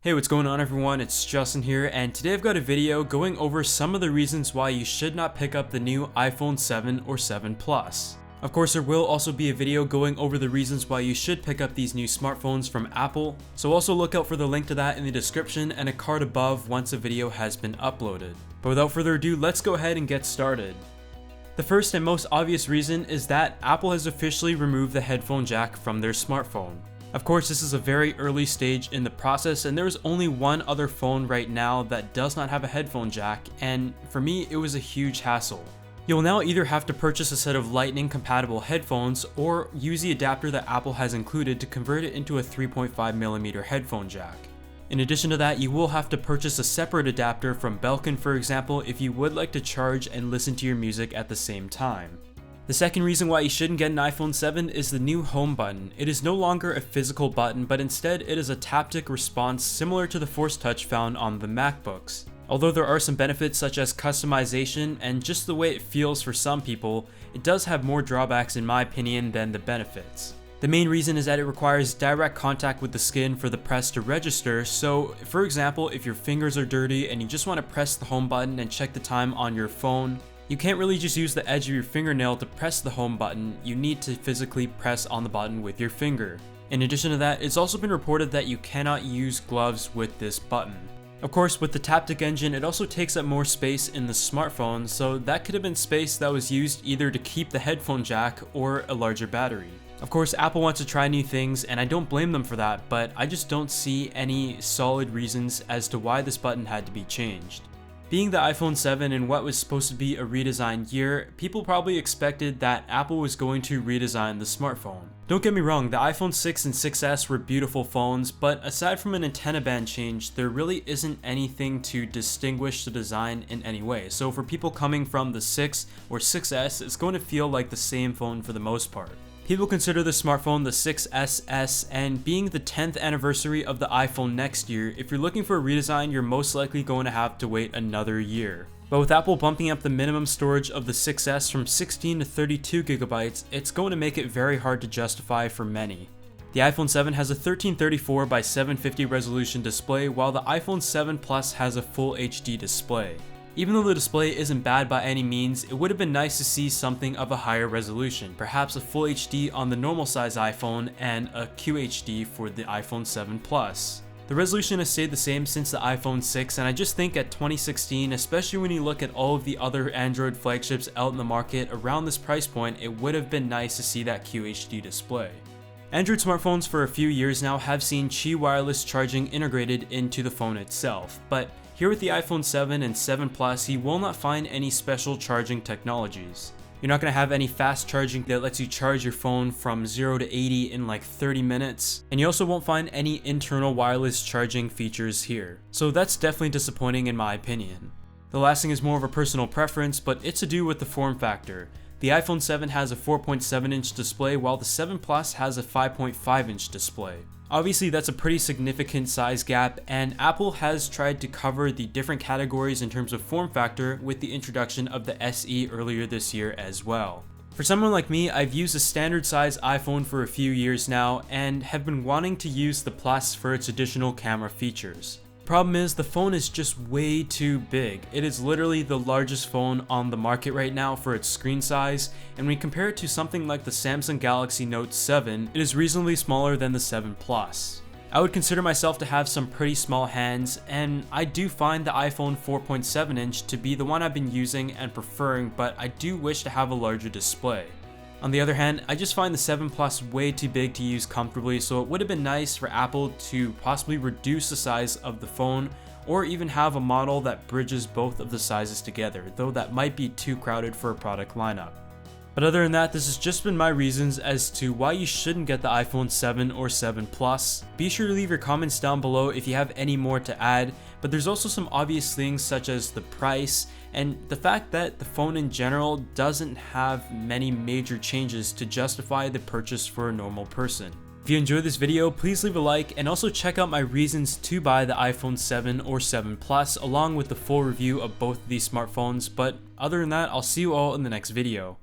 Hey, what's going on everyone? It's Justin here, and today I've got a video going over some of the reasons why you should not pick up the new iPhone 7 or 7 Plus. Of course, there will also be a video going over the reasons why you should pick up these new smartphones from Apple, so also look out for the link to that in the description and a card above once a video has been uploaded. But without further ado, let's go ahead and get started. The first and most obvious reason is that Apple has officially removed the headphone jack from their smartphone. Of course, this is a very early stage in the process, and there is only one other phone right now that does not have a headphone jack, and for me, it was a huge hassle. You'll now either have to purchase a set of Lightning compatible headphones or use the adapter that Apple has included to convert it into a 3.5mm headphone jack. In addition to that, you will have to purchase a separate adapter from Belkin, for example, if you would like to charge and listen to your music at the same time. The second reason why you shouldn't get an iPhone 7 is the new home button. It is no longer a physical button, but instead it is a taptic response similar to the Force Touch found on the MacBooks. Although there are some benefits such as customization and just the way it feels for some people, it does have more drawbacks in my opinion than the benefits. The main reason is that it requires direct contact with the skin for the press to register, so for example, if your fingers are dirty and you just want to press the home button and check the time on your phone, you can't really just use the edge of your fingernail to press the home button, you need to physically press on the button with your finger. In addition to that, it's also been reported that you cannot use gloves with this button. Of course, with the Taptic engine, it also takes up more space in the smartphone, so that could have been space that was used either to keep the headphone jack or a larger battery. Of course, Apple wants to try new things, and I don't blame them for that, but I just don't see any solid reasons as to why this button had to be changed. Being the iPhone 7 in what was supposed to be a redesigned year, people probably expected that Apple was going to redesign the smartphone. Don't get me wrong, the iPhone 6 and 6S were beautiful phones, but aside from an antenna band change, there really isn't anything to distinguish the design in any way. So for people coming from the 6 or 6S, it's going to feel like the same phone for the most part. People consider the smartphone the 6SS, and being the 10th anniversary of the iPhone next year, if you're looking for a redesign, you're most likely going to have to wait another year. But with Apple bumping up the minimum storage of the 6S from 16 to 32 gigabytes, it's going to make it very hard to justify for many. The iPhone 7 has a 1334 by 750 resolution display, while the iPhone 7 Plus has a full HD display. Even though the display isn't bad by any means, it would have been nice to see something of a higher resolution, perhaps a full HD on the normal size iPhone and a QHD for the iPhone 7 Plus. The resolution has stayed the same since the iPhone 6, and I just think at 2016, especially when you look at all of the other Android flagships out in the market around this price point, it would have been nice to see that QHD display. Android smartphones for a few years now have seen Qi wireless charging integrated into the phone itself, but here with the iPhone 7 and 7 Plus, you will not find any special charging technologies. You're not going to have any fast charging that lets you charge your phone from 0 to 80 in like 30 minutes, and you also won't find any internal wireless charging features here. So that's definitely disappointing in my opinion. The last thing is more of a personal preference, but it's to do with the form factor. The iPhone 7 has a 4.7-inch display, while the 7 Plus has a 5.5-inch display. Obviously, that's a pretty significant size gap, and Apple has tried to cover the different categories in terms of form factor with the introduction of the SE earlier this year as well. For someone like me, I've used a standard size iPhone for a few years now and have been wanting to use the Plus for its additional camera features. Problem is, the phone is just way too big. It is literally the largest phone on the market right now for its screen size, and when you compare it to something like the Samsung Galaxy Note 7, it is reasonably smaller than the 7 Plus. I would consider myself to have some pretty small hands, and I do find the iPhone 4.7-inch to be the one I've been using and preferring, but I do wish to have a larger display. On the other hand, I just find the 7 Plus way too big to use comfortably, so it would have been nice for Apple to possibly reduce the size of the phone or even have a model that bridges both of the sizes together, though that might be too crowded for a product lineup. But other than that, this has just been my reasons as to why you shouldn't get the iPhone 7 or 7 Plus. Be sure to leave your comments down below if you have any more to add, but there's also some obvious things such as the price and the fact that the phone in general doesn't have many major changes to justify the purchase for a normal person. If you enjoyed this video, please leave a like and also check out my reasons to buy the iPhone 7 or 7 Plus along with the full review of both of these smartphones, but other than that, I'll see you all in the next video.